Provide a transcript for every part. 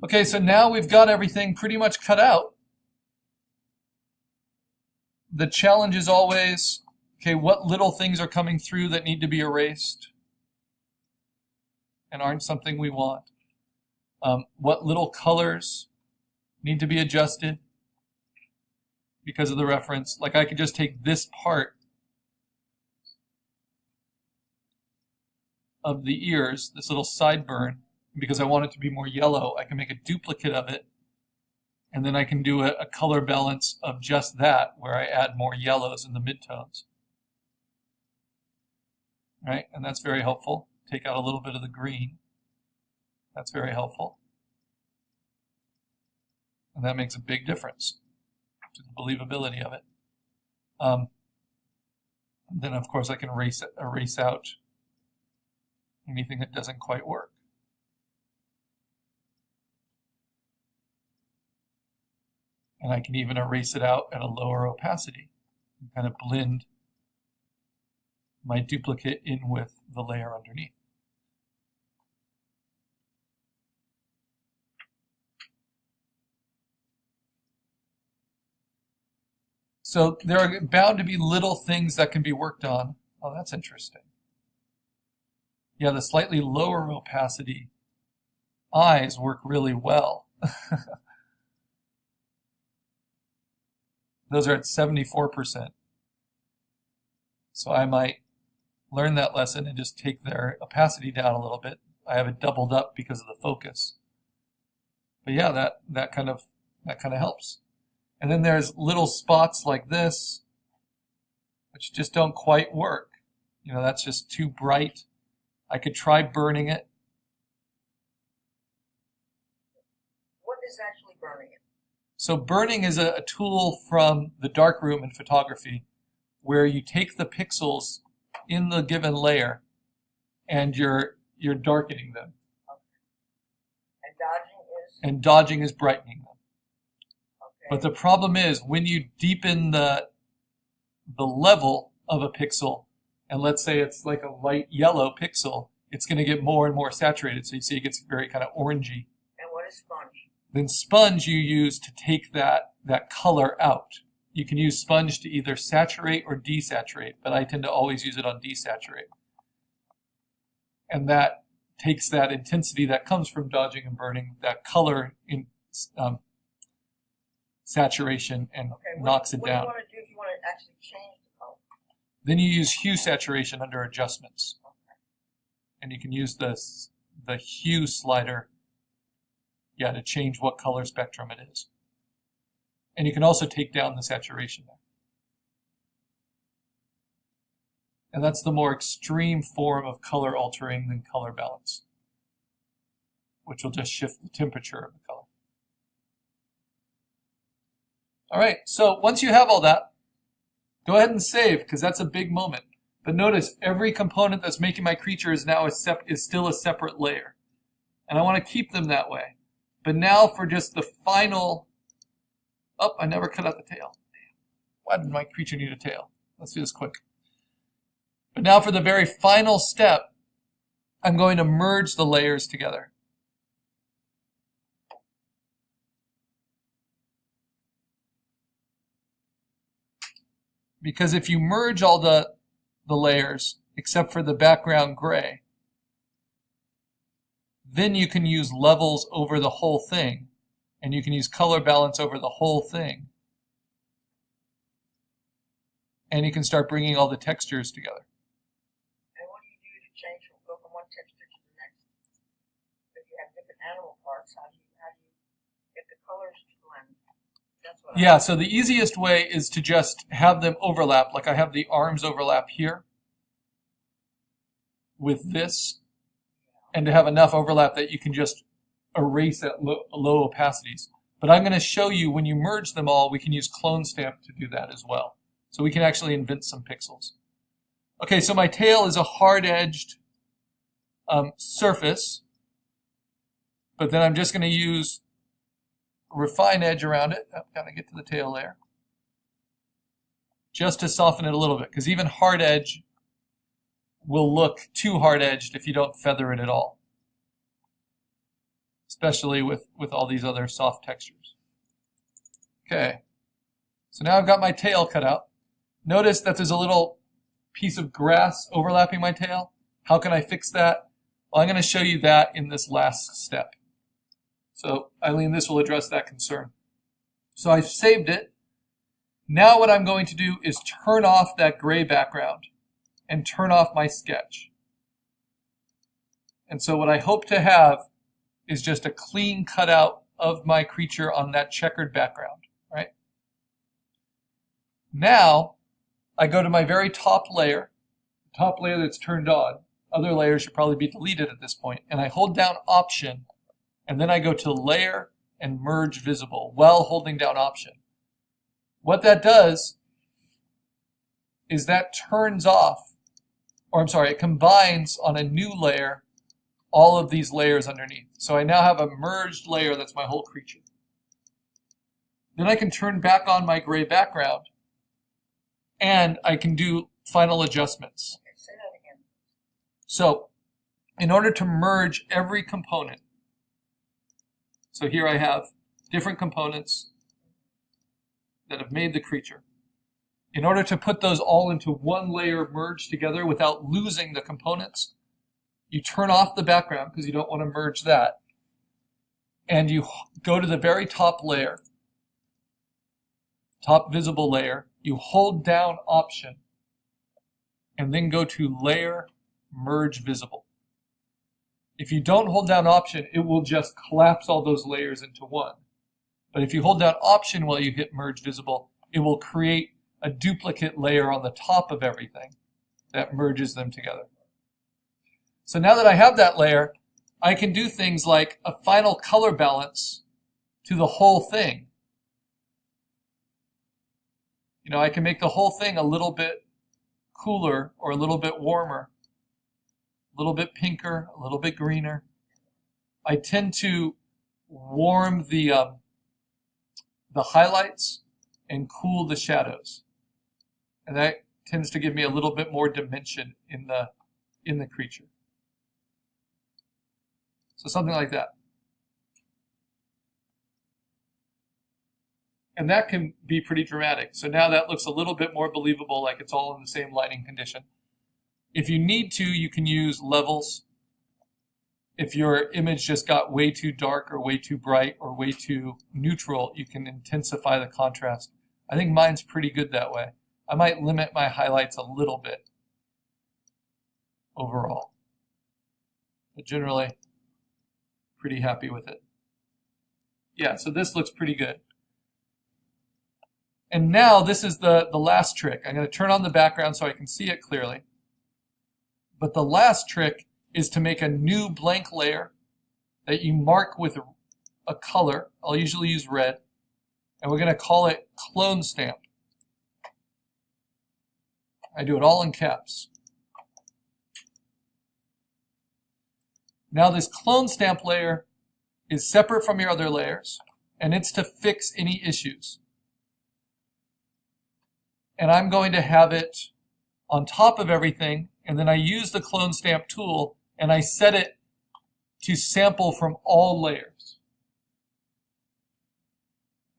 Okay, so now we've got everything pretty much cut out. The challenge is always, okay, what little things are coming through that need to be erased and aren't something we want? What little colors need to be adjusted because of the reference? Like I could just take this part of the ears, this little sideburn, because I want it to be more yellow, I can make a duplicate of it, and then I can do a color balance of just that, where I add more yellows in the midtones. Right? And that's very helpful. Take out a little bit of the green. That's very helpful. And that makes a big difference to the believability of it. Then, of course, I can erase out anything that doesn't quite work. And I can even erase it out at a lower opacity and kind of blend my duplicate in with the layer underneath. So there are bound to be little things that can be worked on. Oh, that's interesting. Yeah, the slightly lower opacity eyes work really well. Those are at 74%. So I might learn that lesson and just take their opacity down a little bit. I have it doubled up because of the focus. But yeah, that kind of helps. And then there's little spots like this, which just don't quite work. You know, that's just too bright. I could try burning it. What is actually burning it? So burning is a tool from the darkroom in photography where you take the pixels in the given layer and you're darkening them. Okay. And dodging is? And dodging is brightening them. Okay. But the problem is when you deepen the level of a pixel, and let's say it's like a light yellow pixel, it's going to get more and more saturated. So you see it gets very kind of orangey. And what is sponge? Then sponge you use to take that color out. You can use sponge to either saturate or desaturate, but I tend to always use it on desaturate. And that takes that intensity that comes from dodging and burning, that color in saturation, and knocks it down. What do you want to do if you want to actually change the color? Then you use hue saturation under adjustments. Okay. And you can use the hue slider to change what color spectrum it is. And you can also take down the saturation there. And that's the more extreme form of color altering than color balance, which will just shift the temperature of the color. All right, so once you have all that, go ahead and save, because that's a big moment. But notice every component that's making my creature is now is still a separate layer. And I want to keep them that way. But now for just the final, I never cut out the tail. Why did my creature need a tail? Let's do this quick. But now for the very final step, I'm going to merge the layers together. Because if you merge all the layers, except for the background gray, then you can use levels over the whole thing, and you can use color balance over the whole thing. And you can start bringing all the textures together. And what do you do to change go from one texture to the next? If you have different animal parts, how do you get the colors to blend? That's what So the easiest way is to just have them overlap, like I have the arms overlap here with this, and to have enough overlap that you can just erase at low opacities. But I'm going to show you when you merge them all, we can use clone stamp to do that as well. So we can actually invent some pixels. Okay, so my tail is a hard-edged surface, but then I'm just going to use refine edge around it. Got to get to the tail layer. Just to soften it a little bit, because even hard edge will look too hard-edged if you don't feather it at all. especially with all these other soft textures. Okay, so now I've got my tail cut out. Notice that there's a little piece of grass overlapping my tail. How can I fix that? Well, I'm going to show you that in this last step. So Eileen, this will address that concern. So I've saved it. Now what I'm going to do is turn off that gray background and turn off my sketch. And so what I hope to have is just a clean cutout of my creature on that checkered background, right? Now I go to my very top layer that's turned on. Other layers should probably be deleted at this point. And I hold down Option, and then I go to Layer and Merge Visible while holding down Option. What that does is that turns off, it combines on a new layer all of these layers underneath. So I now have a merged layer that's my whole creature. Then I can turn back on my gray background, and I can do final adjustments. Okay, say that again. So in order to merge every component, so here I have different components that have made the creature. In order to put those all into one layer merged together without losing the components, you turn off the background because you don't want to merge that, and you go to the very top layer, top visible layer, you hold down Option, and then go to Layer, Merge Visible. If you don't hold down Option, it will just collapse all those layers into one. But if you hold down Option while you hit Merge Visible, it will create a duplicate layer on the top of everything that merges them together. So now that I have that layer, I can do things like a final color balance to the whole thing. You know, I can make the whole thing a little bit cooler or a little bit warmer, a little bit pinker, a little bit greener. I tend to warm the highlights and cool the shadows. And that tends to give me a little bit more dimension in the creature. So something like that. And that can be pretty dramatic. So now that looks a little bit more believable, like it's all in the same lighting condition. If you need to, you can use levels. If your image just got way too dark or way too bright or way too neutral, you can intensify the contrast. I think mine's pretty good that way. I might limit my highlights a little bit overall. But generally, pretty happy with it. Yeah, so this looks pretty good. And now this is the last trick. I'm going to turn on the background so I can see it clearly. But the last trick is to make a new blank layer that you mark with a color. I'll usually use red. And we're going to call it Clone Stamp. I do it all in caps. Now this Clone Stamp layer is separate from your other layers, and it's to fix any issues. And I'm going to have it on top of everything, and then I use the Clone Stamp tool, and I set it to sample from all layers.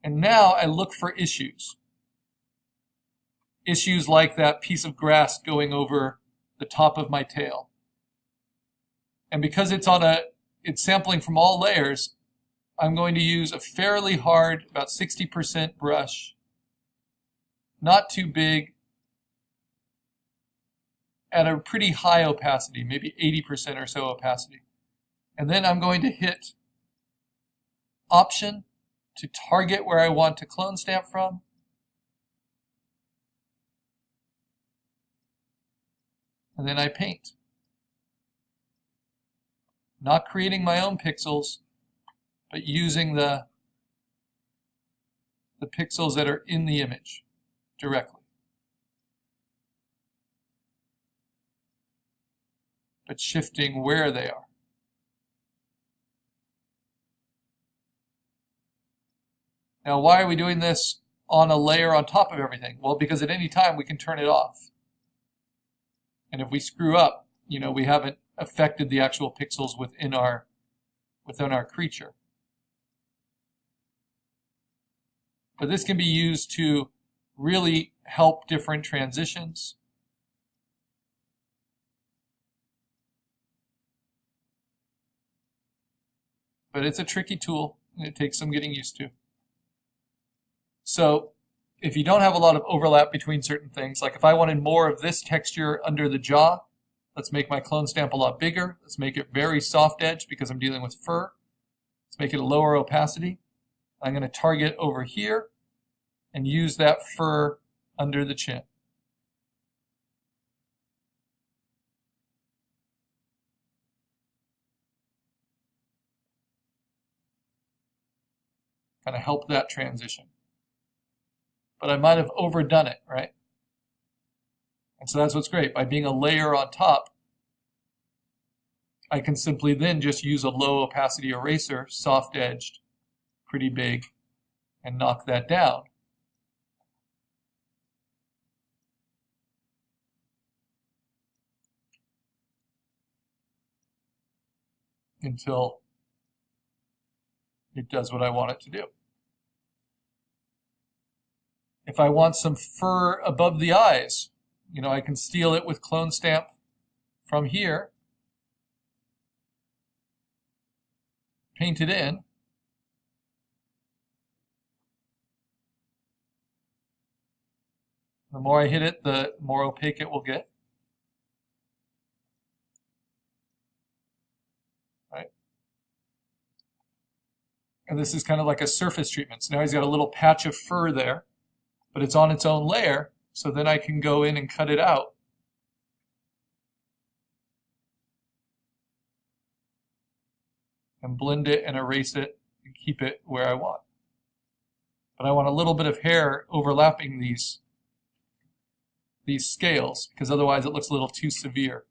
And now I look for issues. Issues like that piece of grass going over the top of my tail. And because it's sampling from all layers, I'm going to use a fairly hard, about 60% brush, not too big, at a pretty high opacity, maybe 80% or so opacity. And then I'm going to hit Option to target where I want to clone stamp from. And then I paint. Not creating my own pixels, but using the pixels that are in the image directly. But shifting where they are. Now, why are we doing this on a layer on top of everything? Well, because at any time we can turn it off. And if we screw up, we haven't affected the actual pixels within our within our creature. But this can be used to really help different transitions. But it's a tricky tool, and it takes some getting used to. So if you don't have a lot of overlap between certain things, like if I wanted more of this texture under the jaw, let's make my clone stamp a lot bigger. Let's make it very soft edged because I'm dealing with fur. Let's make it a lower opacity. I'm going to target over here and use that fur under the chin. Kind of help that transition. But I might have overdone it, right? And so that's what's great. By being a layer on top, I can simply then just use a low opacity eraser, soft edged, pretty big, and knock that down. Until it does what I want it to do. If I want some fur above the eyes, I can steal it with clone stamp from here, paint it in, the more I hit it, the more opaque it will get. Right? And this is kind of like a surface treatment. So now he's got a little patch of fur there, but it's on its own layer, so then I can go in and cut it out. And blend it and erase it and keep it where I want. But I want a little bit of hair overlapping these scales, because otherwise it looks a little too severe.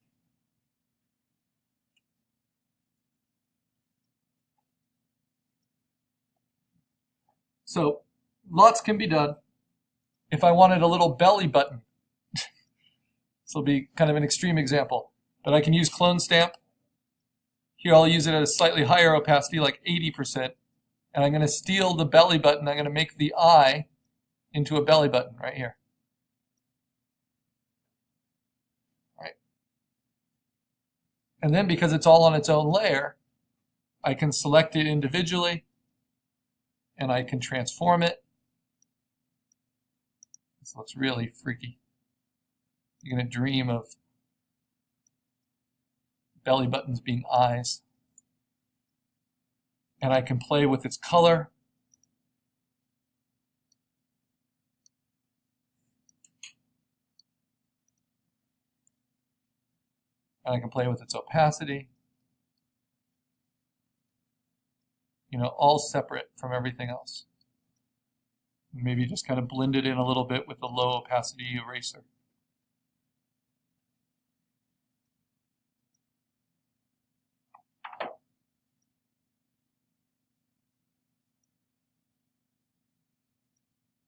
So lots can be done. If I wanted a little belly button, this will be kind of an extreme example, but I can use clone stamp. Here I'll use it at a slightly higher opacity, like 80%, and I'm going to steal the belly button. I'm going to make the eye into a belly button right here. Right. And then because it's all on its own layer, I can select it individually, and I can transform it. This looks really freaky. You're going to dream of belly buttons being eyes. And I can play with its color. And I can play with its opacity. All separate from everything else. Maybe just kind of blend it in a little bit with the low opacity eraser.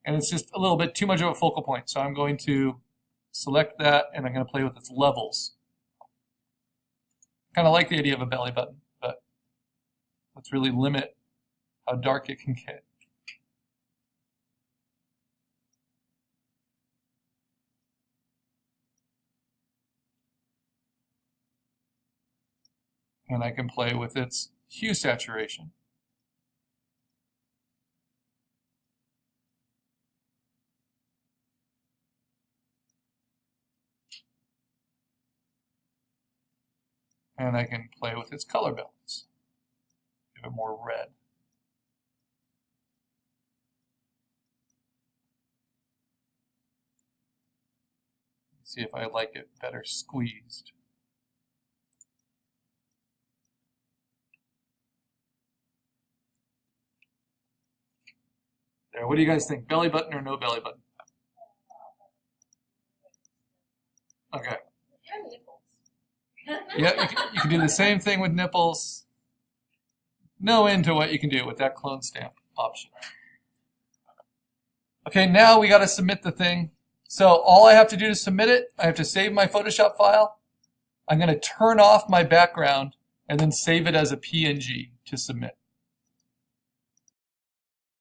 And it's just a little bit too much of a focal point, so I'm going to select that and I'm going to play with its levels. Kind of like the idea of a belly button, but let's really limit how dark it can get. And I can play with its hue saturation. And I can play with its color balance. Give it more red. See if I like it better squeezed. There, what do you guys think? Belly button or no belly button? Okay. Yeah, you can do the same thing with nipples. No end to what you can do with that clone stamp option. Okay, now we got to submit the thing. So all I have to do to submit it, I have to save my Photoshop file. I'm going to turn off my background and then save it as a PNG to submit.